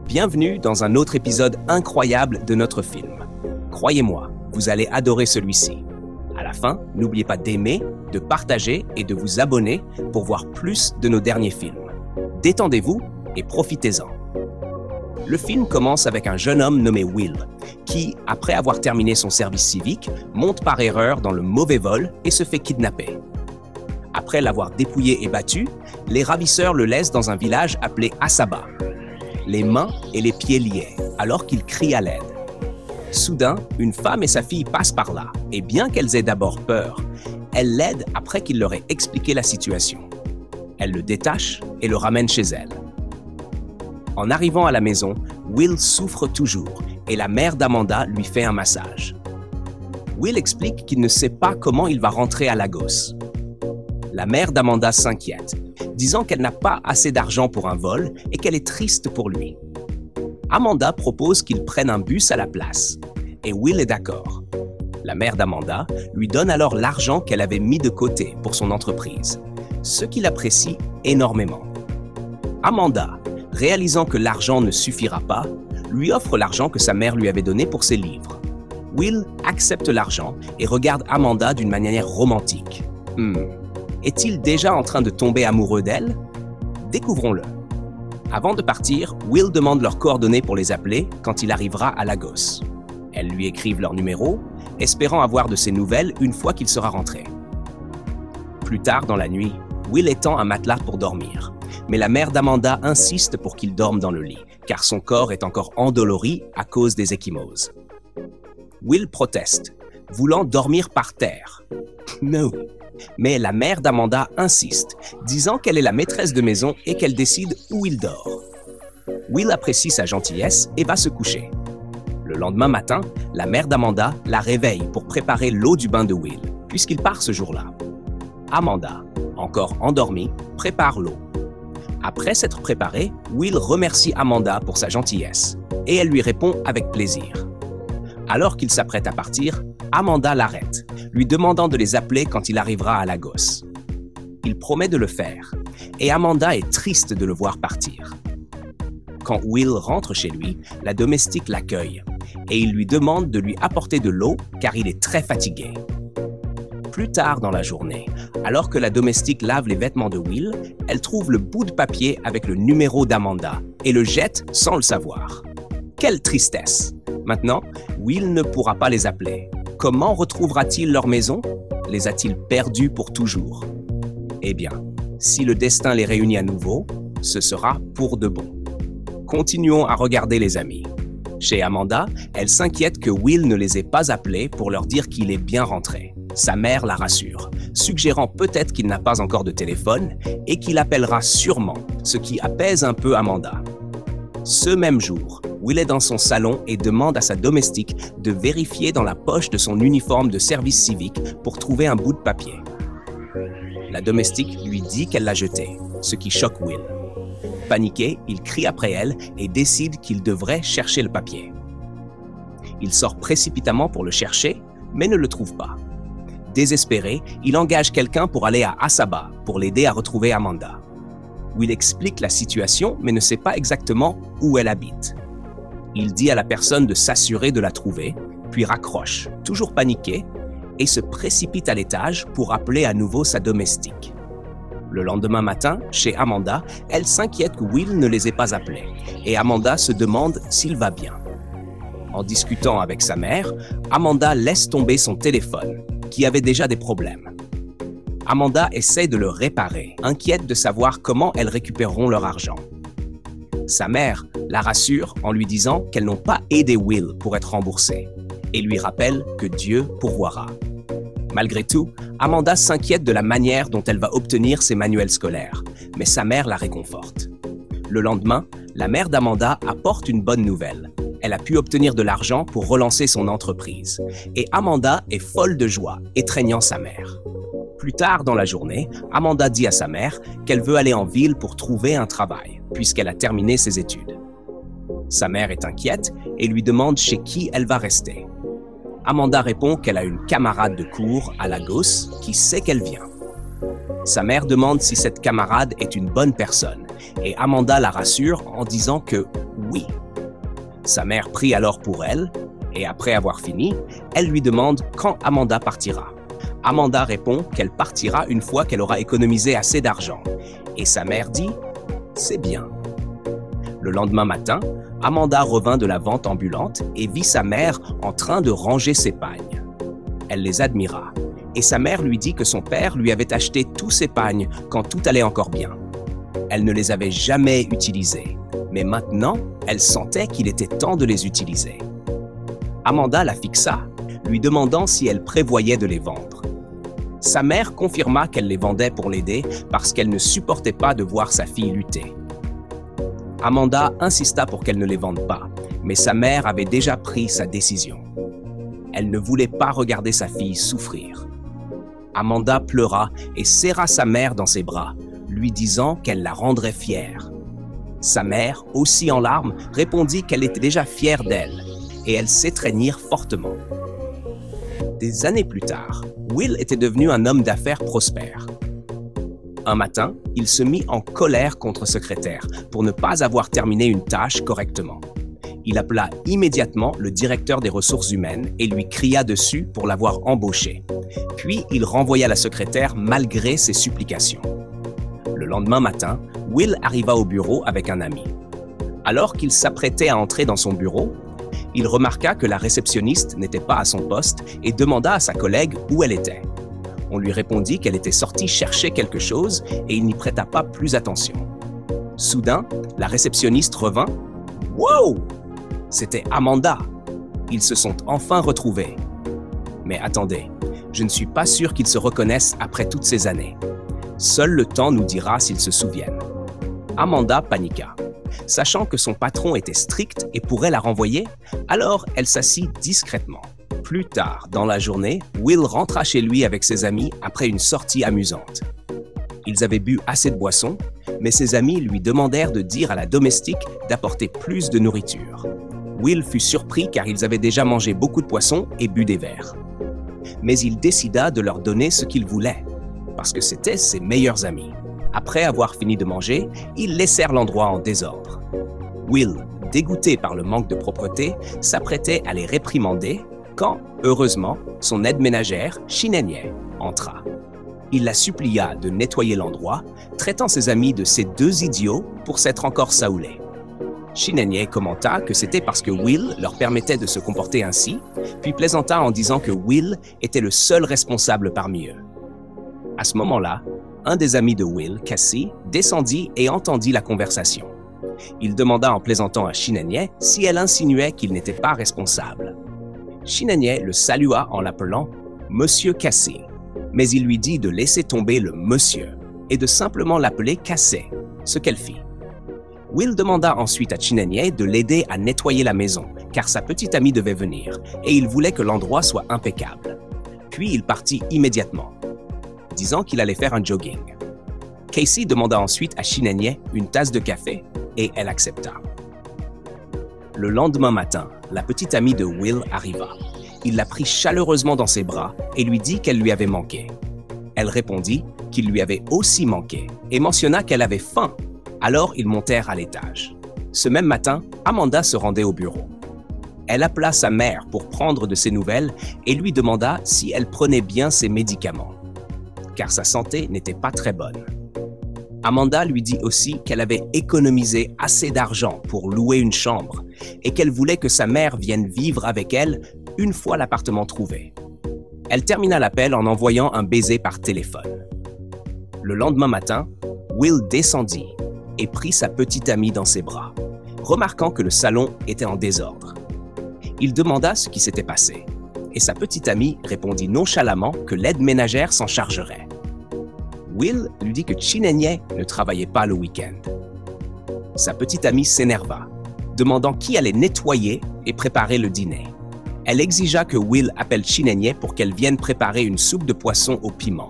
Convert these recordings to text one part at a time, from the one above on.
Bienvenue dans un autre épisode incroyable de notre film. Croyez-moi, vous allez adorer celui-ci. À la fin, n'oubliez pas d'aimer, de partager et de vous abonner pour voir plus de nos derniers films. Détendez-vous et profitez-en. Le film commence avec un jeune homme nommé Will, qui, après avoir terminé son service civique, monte par erreur dans le mauvais vol et se fait kidnapper. Après l'avoir dépouillé et battu, les ravisseurs le laissent dans un village appelé Asaba, les mains et les pieds liés, alors qu'il crie à l'aide. Soudain, une femme et sa fille passent par là, et bien qu'elles aient d'abord peur, elles l'aident après qu'il leur ait expliqué la situation. Elles le détachent et le ramènent chez elles. En arrivant à la maison, Will souffre toujours, et la mère d'Amanda lui fait un massage. Will explique qu'il ne sait pas comment il va rentrer à Lagos. La mère d'Amanda s'inquiète, disant qu'elle n'a pas assez d'argent pour un vol et qu'elle est triste pour lui. Amanda propose qu'il prenne un bus à la place, et Will est d'accord. La mère d'Amanda lui donne alors l'argent qu'elle avait mis de côté pour son entreprise, ce qu'il apprécie énormément. Amanda, réalisant que l'argent ne suffira pas, lui offre l'argent que sa mère lui avait donné pour ses livres. Will accepte l'argent et regarde Amanda d'une manière romantique. Est-il déjà en train de tomber amoureux d'elle? Découvrons-le. Avant de partir, Will demande leurs coordonnées pour les appeler quand il arrivera à Lagos. Elles lui écrivent leur numéro, espérant avoir de ses nouvelles une fois qu'il sera rentré. Plus tard dans la nuit, Will étend un matelas pour dormir, mais la mère d'Amanda insiste pour qu'il dorme dans le lit, car son corps est encore endolori à cause des ecchymoses. Will proteste, voulant dormir par terre. Non. Mais la mère d'Amanda insiste, disant qu'elle est la maîtresse de maison et qu'elle décide où il dort. Will apprécie sa gentillesse et va se coucher. Le lendemain matin, la mère d'Amanda la réveille pour préparer l'eau du bain de Will, puisqu'il part ce jour-là. Amanda, encore endormie, prépare l'eau. Après s'être préparée, Will remercie Amanda pour sa gentillesse et elle lui répond avec plaisir. Alors qu'il s'apprête à partir, Amanda l'arrête, lui demandant de les appeler quand il arrivera à Lagos. Il promet de le faire, et Amanda est triste de le voir partir. Quand Will rentre chez lui, la domestique l'accueille, et il lui demande de lui apporter de l'eau car il est très fatigué. Plus tard dans la journée, alors que la domestique lave les vêtements de Will, elle trouve le bout de papier avec le numéro d'Amanda et le jette sans le savoir. Quelle tristesse! Maintenant, Will ne pourra pas les appeler. Comment retrouvera-t-il leur maison? Les a-t-il perdus pour toujours? Eh bien, si le destin les réunit à nouveau, ce sera pour de bon. Continuons à regarder les amis. Chez Amanda, elle s'inquiète que Will ne les ait pas appelés pour leur dire qu'il est bien rentré. Sa mère la rassure, suggérant peut-être qu'il n'a pas encore de téléphone et qu'il appellera sûrement, ce qui apaise un peu Amanda. Ce même jour, Will est dans son salon et demande à sa domestique de vérifier dans la poche de son uniforme de service civique pour trouver un bout de papier. La domestique lui dit qu'elle l'a jeté, ce qui choque Will. Paniqué, il crie après elle et décide qu'il devrait chercher le papier. Il sort précipitamment pour le chercher, mais ne le trouve pas. Désespéré, il engage quelqu'un pour aller à Asaba pour l'aider à retrouver Amanda. Will explique la situation, mais ne sait pas exactement où elle habite. Il dit à la personne de s'assurer de la trouver, puis raccroche, toujours paniqué, et se précipite à l'étage pour appeler à nouveau sa domestique. Le lendemain matin, chez Amanda, elle s'inquiète que Will ne les ait pas appelés, et Amanda se demande s'il va bien. En discutant avec sa mère, Amanda laisse tomber son téléphone, qui avait déjà des problèmes. Amanda essaie de le réparer, inquiète de savoir comment elles récupéreront leur argent. Sa mère la rassure en lui disant qu'elles n'ont pas aidé Will pour être remboursées et lui rappelle que Dieu pourvoira. Malgré tout, Amanda s'inquiète de la manière dont elle va obtenir ses manuels scolaires, mais sa mère la réconforte. Le lendemain, la mère d'Amanda apporte une bonne nouvelle. Elle a pu obtenir de l'argent pour relancer son entreprise et Amanda est folle de joie, étreignant sa mère. Plus tard dans la journée, Amanda dit à sa mère qu'elle veut aller en ville pour trouver un travail, puisqu'elle a terminé ses études. Sa mère est inquiète et lui demande chez qui elle va rester. Amanda répond qu'elle a une camarade de cours à Lagos qui sait qu'elle vient. Sa mère demande si cette camarade est une bonne personne et Amanda la rassure en disant que oui. Sa mère prie alors pour elle et après avoir fini, elle lui demande quand Amanda partira. Amanda répond qu'elle partira une fois qu'elle aura économisé assez d'argent et sa mère dit « c'est bien ». Le lendemain matin, Amanda revint de la vente ambulante et vit sa mère en train de ranger ses pagnes. Elle les admira et sa mère lui dit que son père lui avait acheté tous ses pagnes quand tout allait encore bien. Elle ne les avait jamais utilisés, mais maintenant, elle sentait qu'il était temps de les utiliser. Amanda la fixa, lui demandant si elle prévoyait de les vendre. Sa mère confirma qu'elle les vendait pour l'aider parce qu'elle ne supportait pas de voir sa fille lutter. Amanda insista pour qu'elle ne les vende pas, mais sa mère avait déjà pris sa décision. Elle ne voulait pas regarder sa fille souffrir. Amanda pleura et serra sa mère dans ses bras, lui disant qu'elle la rendrait fière. Sa mère, aussi en larmes, répondit qu'elle était déjà fière d'elle, et elles s'étreignirent fortement. Des années plus tard, Will était devenu un homme d'affaires prospère. Un matin, il se mit en colère contre son secrétaire pour ne pas avoir terminé une tâche correctement. Il appela immédiatement le directeur des ressources humaines et lui cria dessus pour l'avoir embauché. Puis il renvoya la secrétaire malgré ses supplications. Le lendemain matin, Will arriva au bureau avec un ami. Alors qu'il s'apprêtait à entrer dans son bureau, il remarqua que la réceptionniste n'était pas à son poste et demanda à sa collègue où elle était. On lui répondit qu'elle était sortie chercher quelque chose et il n'y prêta pas plus attention. Soudain, la réceptionniste revint. « Wow! C'était Amanda! Ils se sont enfin retrouvés. Mais attendez, je ne suis pas sûr qu'ils se reconnaissent après toutes ces années. Seul le temps nous dira s'ils se souviennent. » Amanda paniqua. Sachant que son patron était strict et pourrait la renvoyer, alors elle s'assit discrètement. Plus tard dans la journée, Will rentra chez lui avec ses amis après une sortie amusante. Ils avaient bu assez de boissons, mais ses amis lui demandèrent de dire à la domestique d'apporter plus de nourriture. Will fut surpris car ils avaient déjà mangé beaucoup de poissons et bu des verres. Mais il décida de leur donner ce qu'ils voulaient, parce que c'étaient ses meilleurs amis. Après avoir fini de manger, ils laissèrent l'endroit en désordre. Will, dégoûté par le manque de propreté, s'apprêtait à les réprimander quand, heureusement, son aide ménagère, Chinenye, entra. Il la supplia de nettoyer l'endroit, traitant ses amis de ces deux idiots pour s'être encore saoulés. Chinenye commenta que c'était parce que Will leur permettait de se comporter ainsi, puis plaisanta en disant que Will était le seul responsable parmi eux. À ce moment-là, un des amis de Will, Cassie, descendit et entendit la conversation. Il demanda en plaisantant à Chinenye si elle insinuait qu'il n'était pas responsable. Chinenye le salua en l'appelant « Monsieur Cassie », mais il lui dit de laisser tomber le « monsieur » et de simplement l'appeler Cassé, ce qu'elle fit. Will demanda ensuite à Chinenye de l'aider à nettoyer la maison, car sa petite amie devait venir, et il voulait que l'endroit soit impeccable. Puis il partit immédiatement, disant qu'il allait faire un jogging. Casey demanda ensuite à Chinenye une tasse de café, et elle accepta. Le lendemain matin, la petite amie de Will arriva. Il la prit chaleureusement dans ses bras et lui dit qu'elle lui avait manqué. Elle répondit qu'il lui avait aussi manqué et mentionna qu'elle avait faim. Alors ils montèrent à l'étage. Ce même matin, Amanda se rendait au bureau. Elle appela sa mère pour prendre de ses nouvelles et lui demanda si elle prenait bien ses médicaments, car sa santé n'était pas très bonne. Amanda lui dit aussi qu'elle avait économisé assez d'argent pour louer une chambre et qu'elle voulait que sa mère vienne vivre avec elle une fois l'appartement trouvé. Elle termina l'appel en envoyant un baiser par téléphone. Le lendemain matin, Will descendit et prit sa petite amie dans ses bras, remarquant que le salon était en désordre. Il demanda ce qui s'était passé, et sa petite amie répondit nonchalamment que l'aide ménagère s'en chargerait. Will lui dit que Chinenye ne travaillait pas le week-end. Sa petite amie s'énerva, demandant qui allait nettoyer et préparer le dîner. Elle exigea que Will appelle Chinenye pour qu'elle vienne préparer une soupe de poisson au piment.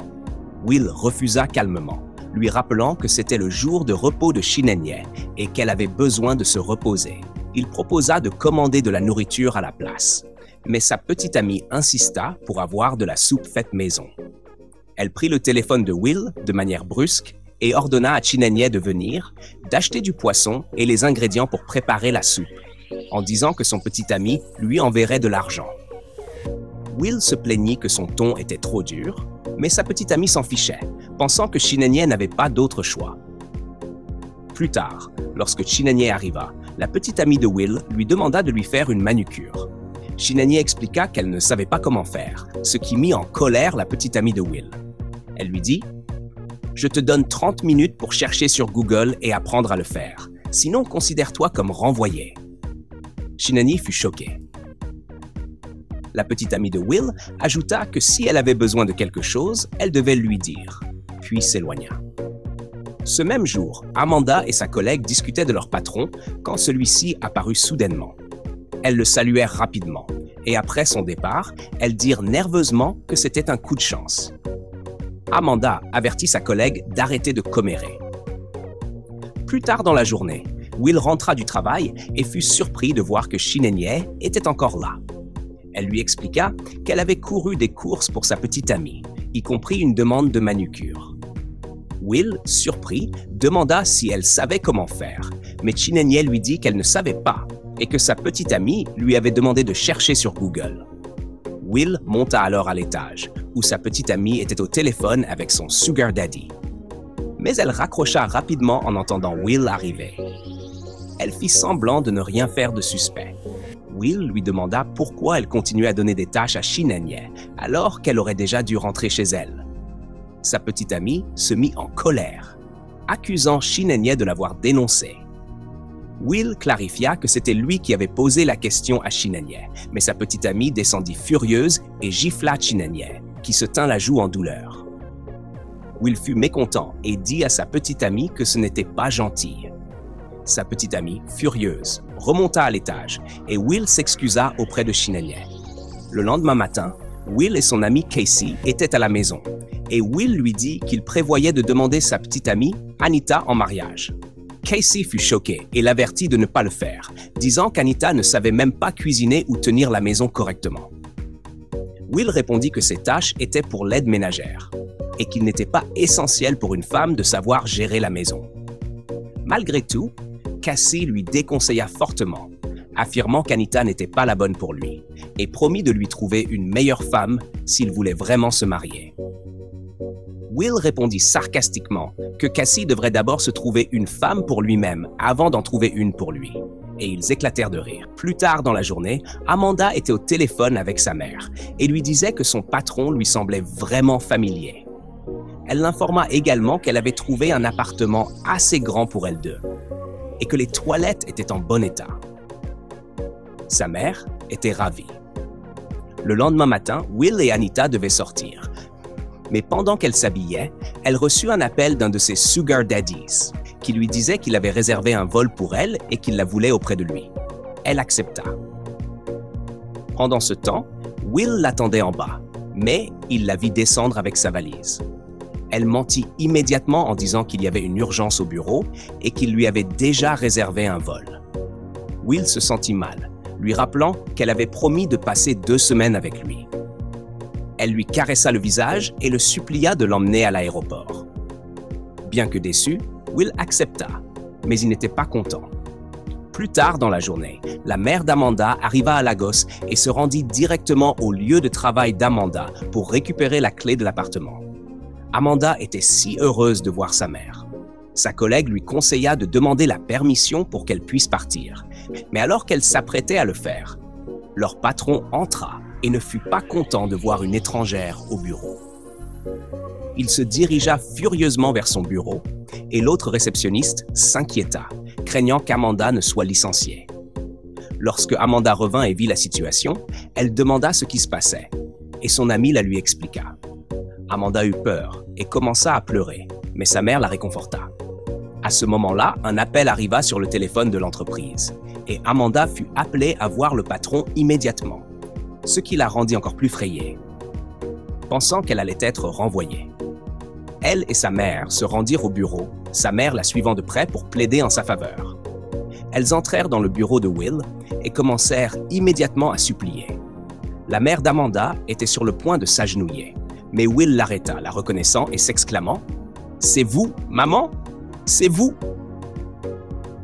Will refusa calmement, lui rappelant que c'était le jour de repos de Shinenye et qu'elle avait besoin de se reposer. Il proposa de commander de la nourriture à la place, mais sa petite amie insista pour avoir de la soupe faite maison. Elle prit le téléphone de Will de manière brusque et ordonna à Shinenye de venir, d'acheter du poisson et les ingrédients pour préparer la soupe, en disant que son petit ami lui enverrait de l'argent. Will se plaignit que son ton était trop dur, mais sa petite amie s'en fichait, pensant que Shinenye n'avait pas d'autre choix. Plus tard, lorsque Shinenye arriva, la petite amie de Will lui demanda de lui faire une manucure. Shinenye expliqua qu'elle ne savait pas comment faire, ce qui mit en colère la petite amie de Will. Elle lui dit « Je te donne 30 minutes pour chercher sur Google et apprendre à le faire. Sinon, considère-toi comme renvoyé. » Shinenye fut choquée. La petite amie de Will ajouta que si elle avait besoin de quelque chose, elle devait lui dire, puis s'éloigna. Ce même jour, Amanda et sa collègue discutaient de leur patron quand celui-ci apparut soudainement. Elles le saluèrent rapidement, et après son départ, elles dirent nerveusement que c'était un coup de chance. Amanda avertit sa collègue d'arrêter de commérer. Plus tard dans la journée, Will rentra du travail et fut surpris de voir que Shinenye était encore là. Elle lui expliqua qu'elle avait couru des courses pour sa petite amie, y compris une demande de manucure. Will, surpris, demanda si elle savait comment faire, mais Shinenye lui dit qu'elle ne savait pas et que sa petite amie lui avait demandé de chercher sur Google. Will monta alors à l'étage, où sa petite amie était au téléphone avec son sugar daddy. Mais elle raccrocha rapidement en entendant Will arriver. Elle fit semblant de ne rien faire de suspect. Will lui demanda pourquoi elle continuait à donner des tâches à Shinenye alors qu'elle aurait déjà dû rentrer chez elle. Sa petite amie se mit en colère, accusant Shinenye de l'avoir dénoncée. Will clarifia que c'était lui qui avait posé la question à Shinenye, mais sa petite amie descendit furieuse et gifla Shinenye, qui se tint la joue en douleur. Will fut mécontent et dit à sa petite amie que ce n'était pas gentil. Sa petite amie, furieuse, remonta à l'étage et Will s'excusa auprès de Shinenye. Le lendemain matin, Will et son ami Casey étaient à la maison et Will lui dit qu'il prévoyait de demander sa petite amie, Anita, en mariage. Casey fut choqué et l'avertit de ne pas le faire, disant qu'Anita ne savait même pas cuisiner ou tenir la maison correctement. Will répondit que ses tâches étaient pour l'aide ménagère et qu'il n'était pas essentiel pour une femme de savoir gérer la maison. Malgré tout, Casey lui déconseilla fortement, affirmant qu'Anita n'était pas la bonne pour lui et promit de lui trouver une meilleure femme s'il voulait vraiment se marier. Will répondit sarcastiquement que Casey devrait d'abord se trouver une femme pour lui-même avant d'en trouver une pour lui. Et ils éclatèrent de rire. Plus tard dans la journée, Amanda était au téléphone avec sa mère et lui disait que son patron lui semblait vraiment familier. Elle l'informa également qu'elle avait trouvé un appartement assez grand pour elles deux et que les toilettes étaient en bon état. Sa mère était ravie. Le lendemain matin, Will et Anita devaient sortir. Mais pendant qu'elle s'habillait, elle reçut un appel d'un de ses sugar daddies qui lui disait qu'il avait réservé un vol pour elle et qu'il la voulait auprès de lui. Elle accepta. Pendant ce temps, Will l'attendait en bas, mais il la vit descendre avec sa valise. Elle mentit immédiatement en disant qu'il y avait une urgence au bureau et qu'il lui avait déjà réservé un vol. Will se sentit mal, lui rappelant qu'elle avait promis de passer 2 semaines avec lui. Elle lui caressa le visage et le supplia de l'emmener à l'aéroport. Bien que déçu, Will accepta, mais il n'était pas content. Plus tard dans la journée, la mère d'Amanda arriva à Lagos et se rendit directement au lieu de travail d'Amanda pour récupérer la clé de l'appartement. Amanda était si heureuse de voir sa mère. Sa collègue lui conseilla de demander la permission pour qu'elle puisse partir. Mais alors qu'elle s'apprêtait à le faire, leur patron entra et ne fut pas content de voir une étrangère au bureau. Il se dirigea furieusement vers son bureau et l'autre réceptionniste s'inquiéta, craignant qu'Amanda ne soit licenciée. Lorsque Amanda revint et vit la situation, elle demanda ce qui se passait et son ami la lui expliqua. Amanda eut peur et commença à pleurer, mais sa mère la réconforta. À ce moment-là, un appel arriva sur le téléphone de l'entreprise et Amanda fut appelée à voir le patron immédiatement, ce qui la rendit encore plus frayée, pensant qu'elle allait être renvoyée. Elle et sa mère se rendirent au bureau, sa mère la suivant de près pour plaider en sa faveur. Elles entrèrent dans le bureau de Will et commencèrent immédiatement à supplier. La mère d'Amanda était sur le point de s'agenouiller, mais Will l'arrêta, la reconnaissant et s'exclamant « C'est vous, maman? C'est vous !»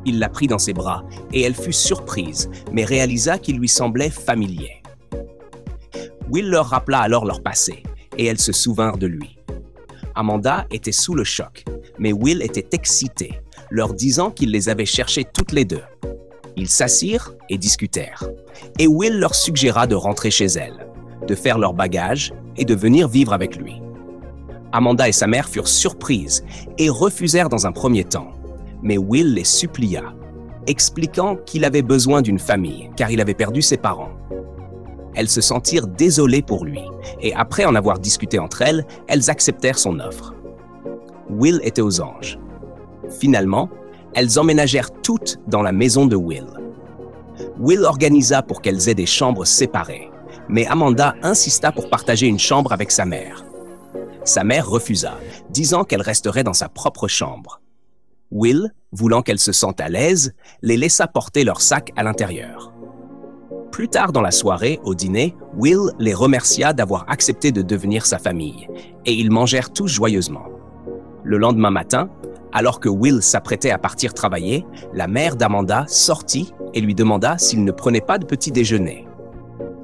Il la prit dans ses bras et elle fut surprise, mais réalisa qu'il lui semblait familier. Will leur rappela alors leur passé et elles se souvinrent de lui. Amanda était sous le choc, mais Will était excité, leur disant qu'il les avait cherchées toutes les deux. Ils s'assirent et discutèrent, et Will leur suggéra de rentrer chez elle, de faire leur bagage et de venir vivre avec lui. Amanda et sa mère furent surprises et refusèrent dans un premier temps, mais Will les supplia, expliquant qu'il avait besoin d'une famille car il avait perdu ses parents. Elles se sentirent désolées pour lui, et après en avoir discuté entre elles, elles acceptèrent son offre. Will était aux anges. Finalement, elles emménagèrent toutes dans la maison de Will. Will organisa pour qu'elles aient des chambres séparées, mais Amanda insista pour partager une chambre avec sa mère. Sa mère refusa, disant qu'elle resterait dans sa propre chambre. Will, voulant qu'elles se sentent à l'aise, les laissa porter leurs sacs à l'intérieur. Plus tard dans la soirée, au dîner, Will les remercia d'avoir accepté de devenir sa famille, et ils mangèrent tous joyeusement. Le lendemain matin, alors que Will s'apprêtait à partir travailler, la mère d'Amanda sortit et lui demanda s'il ne prenait pas de petit déjeuner.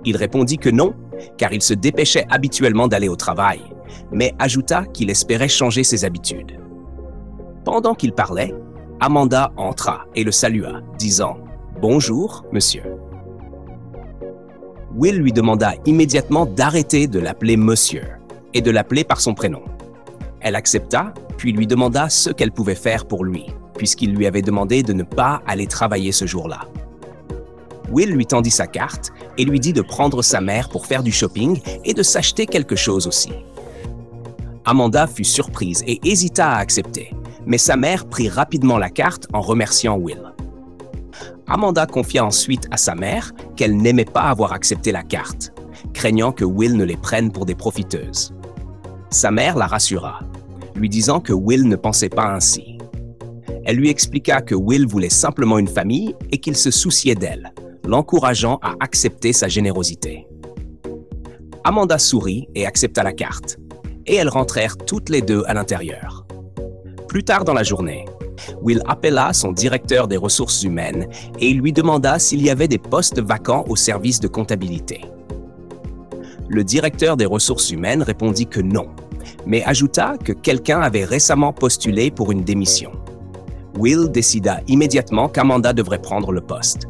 Il répondit que non, car il se dépêchait habituellement d'aller au travail, mais ajouta qu'il espérait changer ses habitudes. Pendant qu'il parlait, Amanda entra et le salua, disant « Bonjour, monsieur ». Will lui demanda immédiatement d'arrêter de l'appeler monsieur et de l'appeler par son prénom. Elle accepta, puis lui demanda ce qu'elle pouvait faire pour lui, puisqu'il lui avait demandé de ne pas aller travailler ce jour-là. Will lui tendit sa carte et lui dit de prendre sa mère pour faire du shopping et de s'acheter quelque chose aussi. Amanda fut surprise et hésita à accepter, mais sa mère prit rapidement la carte en remerciant Will. Amanda confia ensuite à sa mère qu'elle n'aimait pas avoir accepté la carte, craignant que Will ne les prenne pour des profiteuses. Sa mère la rassura, lui disant que Will ne pensait pas ainsi. Elle lui expliqua que Will voulait simplement une famille et qu'il se souciait d'elle, l'encourageant à accepter sa générosité. Amanda sourit et accepta la carte, et elles rentrèrent toutes les deux à l'intérieur. Plus tard dans la journée, Will appela son directeur des ressources humaines et il lui demanda s'il y avait des postes vacants au service de comptabilité. Le directeur des ressources humaines répondit que non, mais ajouta que quelqu'un avait récemment postulé pour une démission. Will décida immédiatement qu'Amanda devrait prendre le poste.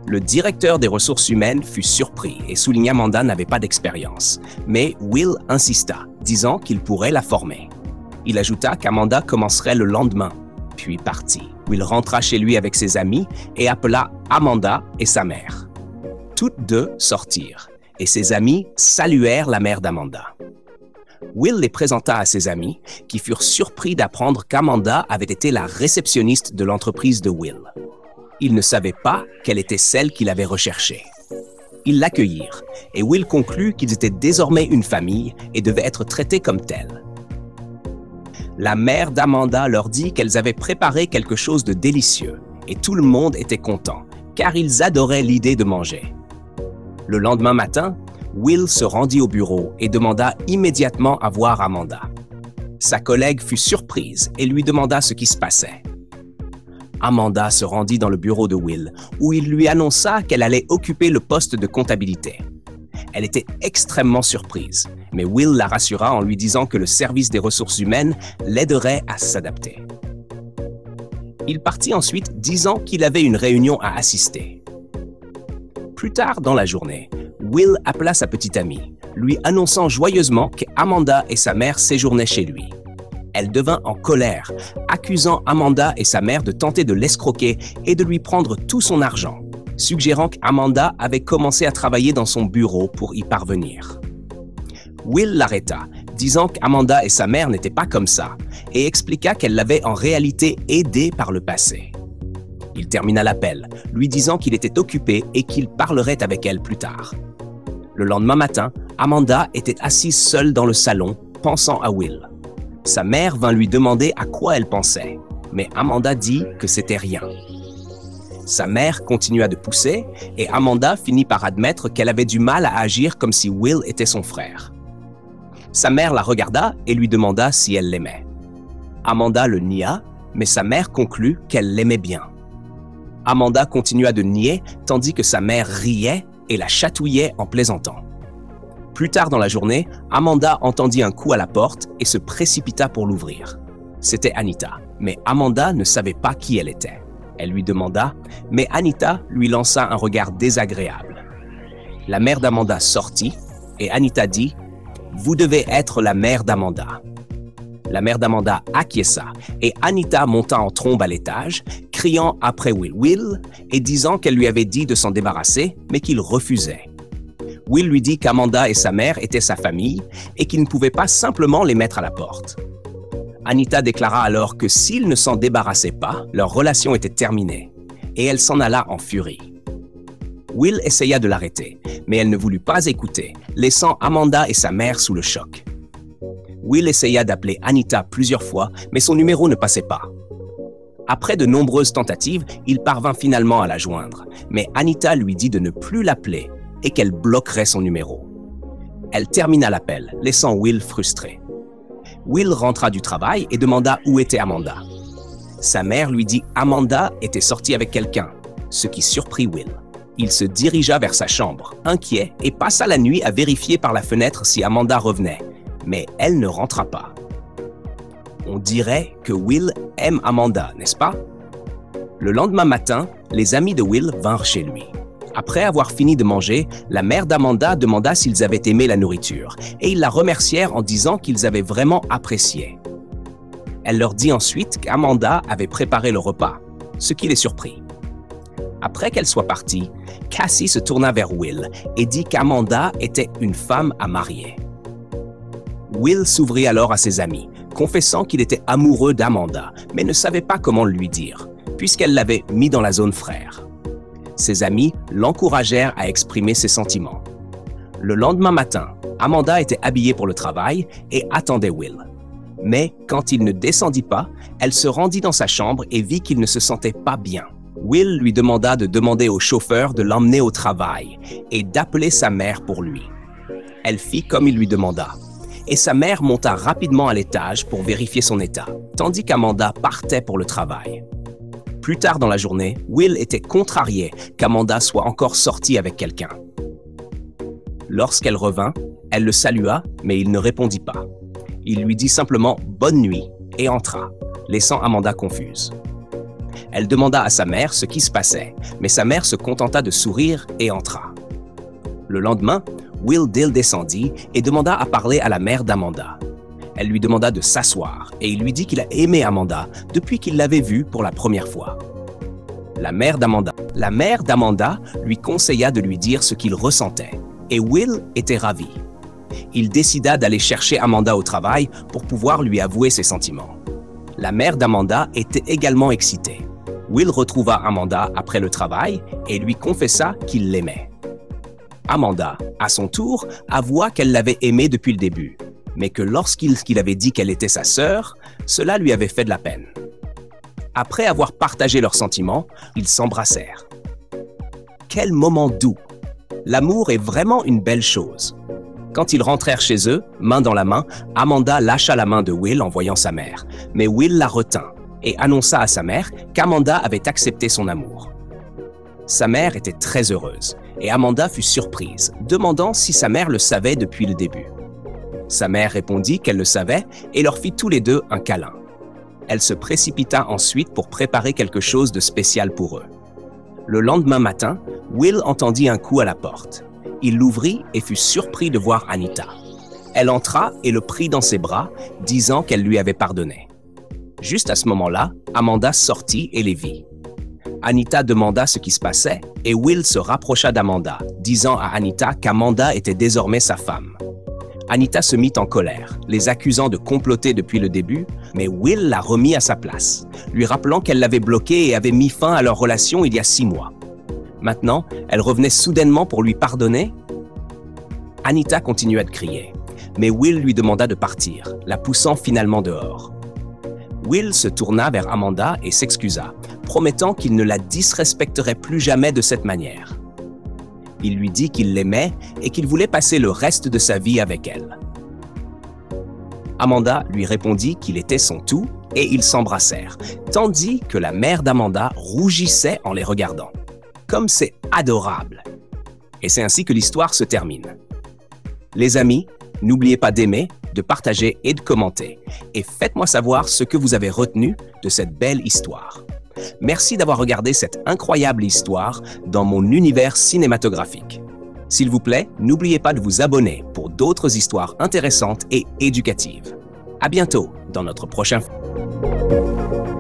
Le directeur des ressources humaines fut surpris et souligna qu'Amanda n'avait pas d'expérience, mais Will insista, disant qu'il pourrait la former. Il ajouta qu'Amanda commencerait le lendemain, puis partit. Will rentra chez lui avec ses amis et appela Amanda et sa mère. Toutes deux sortirent et ses amis saluèrent la mère d'Amanda. Will les présenta à ses amis qui furent surpris d'apprendre qu'Amanda avait été la réceptionniste de l'entreprise de Will. Ils ne savaient pas qu'elle était celle qu'il avait recherchée. Ils l'accueillirent et Will conclut qu'ils étaient désormais une famille et devaient être traités comme tels. La mère d'Amanda leur dit qu'elles avaient préparé quelque chose de délicieux et tout le monde était content, car ils adoraient l'idée de manger. Le lendemain matin, Will se rendit au bureau et demanda immédiatement à voir Amanda. Sa collègue fut surprise et lui demanda ce qui se passait. Amanda se rendit dans le bureau de Will, où il lui annonça qu'elle allait occuper le poste de comptabilité. Elle était extrêmement surprise, mais Will la rassura en lui disant que le service des ressources humaines l'aiderait à s'adapter. Il partit ensuite disant qu'il avait une réunion à assister. Plus tard dans la journée, Will appela sa petite amie, lui annonçant joyeusement qu'Amanda et sa mère séjournaient chez lui. Elle devint en colère, accusant Amanda et sa mère de tenter de l'escroquer et de lui prendre tout son argent, suggérant qu'Amanda avait commencé à travailler dans son bureau pour y parvenir. Will l'arrêta, disant qu'Amanda et sa mère n'étaient pas comme ça, et expliqua qu'elle l'avait en réalité aidée par le passé. Il termina l'appel, lui disant qu'il était occupé et qu'il parlerait avec elle plus tard. Le lendemain matin, Amanda était assise seule dans le salon, pensant à Will. Sa mère vint lui demander à quoi elle pensait, mais Amanda dit que c'était rien. Sa mère continua de pousser et Amanda finit par admettre qu'elle avait du mal à agir comme si Will était son frère. Sa mère la regarda et lui demanda si elle l'aimait. Amanda le nia, mais sa mère conclut qu'elle l'aimait bien. Amanda continua de nier tandis que sa mère riait et la chatouillait en plaisantant. Plus tard dans la journée, Amanda entendit un coup à la porte et se précipita pour l'ouvrir. C'était Anita, mais Amanda ne savait pas qui elle était. Elle lui demanda, mais Anita lui lança un regard désagréable. La mère d'Amanda sortit et Anita dit « Vous devez être la mère d'Amanda ». La mère d'Amanda acquiesça et Anita monta en trombe à l'étage, criant après Will et disant qu'elle lui avait dit de s'en débarrasser, mais qu'il refusait. Will lui dit qu'Amanda et sa mère étaient sa famille et qu'il ne pouvait pas simplement les mettre à la porte. Anita déclara alors que s'ils ne s'en débarrassaient pas, leur relation était terminée, et elle s'en alla en furie. Will essaya de l'arrêter, mais elle ne voulut pas écouter, laissant Amanda et sa mère sous le choc. Will essaya d'appeler Anita plusieurs fois, mais son numéro ne passait pas. Après de nombreuses tentatives, il parvint finalement à la joindre, mais Anita lui dit de ne plus l'appeler et qu'elle bloquerait son numéro. Elle termina l'appel, laissant Will frustré. Will rentra du travail et demanda où était Amanda. Sa mère lui dit Amanda était sortie avec quelqu'un, ce qui surprit Will. Il se dirigea vers sa chambre, inquiet, et passa la nuit à vérifier par la fenêtre si Amanda revenait, mais elle ne rentra pas. On dirait que Will aime Amanda, n'est-ce pas? Le lendemain matin, les amis de Will vinrent chez lui. Après avoir fini de manger, la mère d'Amanda demanda s'ils avaient aimé la nourriture et ils la remercièrent en disant qu'ils avaient vraiment apprécié. Elle leur dit ensuite qu'Amanda avait préparé le repas, ce qui les surprit. Après qu'elle soit partie, Cassie se tourna vers Will et dit qu'Amanda était une femme à marier. Will s'ouvrit alors à ses amis, confessant qu'il était amoureux d'Amanda, mais ne savait pas comment le lui dire, puisqu'elle l'avait mis dans la zone frère. Ses amis l'encouragèrent à exprimer ses sentiments. Le lendemain matin, Amanda était habillée pour le travail et attendait Will. Mais quand il ne descendit pas, elle se rendit dans sa chambre et vit qu'il ne se sentait pas bien. Will lui demanda de demander au chauffeur de l'emmener au travail et d'appeler sa mère pour lui. Elle fit comme il lui demanda. Et sa mère monta rapidement à l'étage pour vérifier son état, tandis qu'Amanda partait pour le travail. Plus tard dans la journée, Will était contrarié qu'Amanda soit encore sortie avec quelqu'un. Lorsqu'elle revint, elle le salua, mais il ne répondit pas. Il lui dit simplement « bonne nuit » et entra, laissant Amanda confuse. Elle demanda à sa mère ce qui se passait, mais sa mère se contenta de sourire et entra. Le lendemain, Will Dill descendit et demanda à parler à la mère d'Amanda. Elle lui demanda de s'asseoir et il lui dit qu'il a aimé Amanda depuis qu'il l'avait vue pour la première fois. La mère d'Amanda lui conseilla de lui dire ce qu'il ressentait et Will était ravi. Il décida d'aller chercher Amanda au travail pour pouvoir lui avouer ses sentiments. La mère d'Amanda était également excitée. Will retrouva Amanda après le travail et lui confessa qu'il l'aimait. Amanda, à son tour, avoua qu'elle l'avait aimé depuis le début, mais que lorsqu'il avait dit qu'elle était sa sœur, cela lui avait fait de la peine. Après avoir partagé leurs sentiments, ils s'embrassèrent. Quel moment doux! L'amour est vraiment une belle chose. Quand ils rentrèrent chez eux, main dans la main, Amanda lâcha la main de Will en voyant sa mère, mais Will la retint et annonça à sa mère qu'Amanda avait accepté son amour. Sa mère était très heureuse et Amanda fut surprise, demandant si sa mère le savait depuis le début. Sa mère répondit qu'elle le savait et leur fit tous les deux un câlin. Elle se précipita ensuite pour préparer quelque chose de spécial pour eux. Le lendemain matin, Will entendit un coup à la porte. Il l'ouvrit et fut surpris de voir Anita. Elle entra et le prit dans ses bras, disant qu'elle lui avait pardonné. Juste à ce moment-là, Amanda sortit et les vit. Anita demanda ce qui se passait et Will se rapprocha d'Amanda, disant à Anita qu'Amanda était désormais sa femme. Anita se mit en colère, les accusant de comploter depuis le début, mais Will l'a remis à sa place, lui rappelant qu'elle l'avait bloqué et avait mis fin à leur relation il y a 6 mois. Maintenant, elle revenait soudainement pour lui pardonner. Anita continua de crier. mais Will lui demanda de partir, la poussant finalement dehors. Will se tourna vers Amanda et s'excusa, promettant qu'il ne la disrespecterait plus jamais de cette manière. Il lui dit qu'il l'aimait et qu'il voulait passer le reste de sa vie avec elle. Amanda lui répondit qu'il était son tout et ils s'embrassèrent, tandis que la mère d'Amanda rougissait en les regardant. Comme c'est adorable! Et c'est ainsi que l'histoire se termine. Les amis, n'oubliez pas d'aimer, de partager et de commenter. Et faites-moi savoir ce que vous avez retenu de cette belle histoire. Merci d'avoir regardé cette incroyable histoire dans mon univers cinématographique. S'il vous plaît, n'oubliez pas de vous abonner pour d'autres histoires intéressantes et éducatives. À bientôt dans notre prochain film.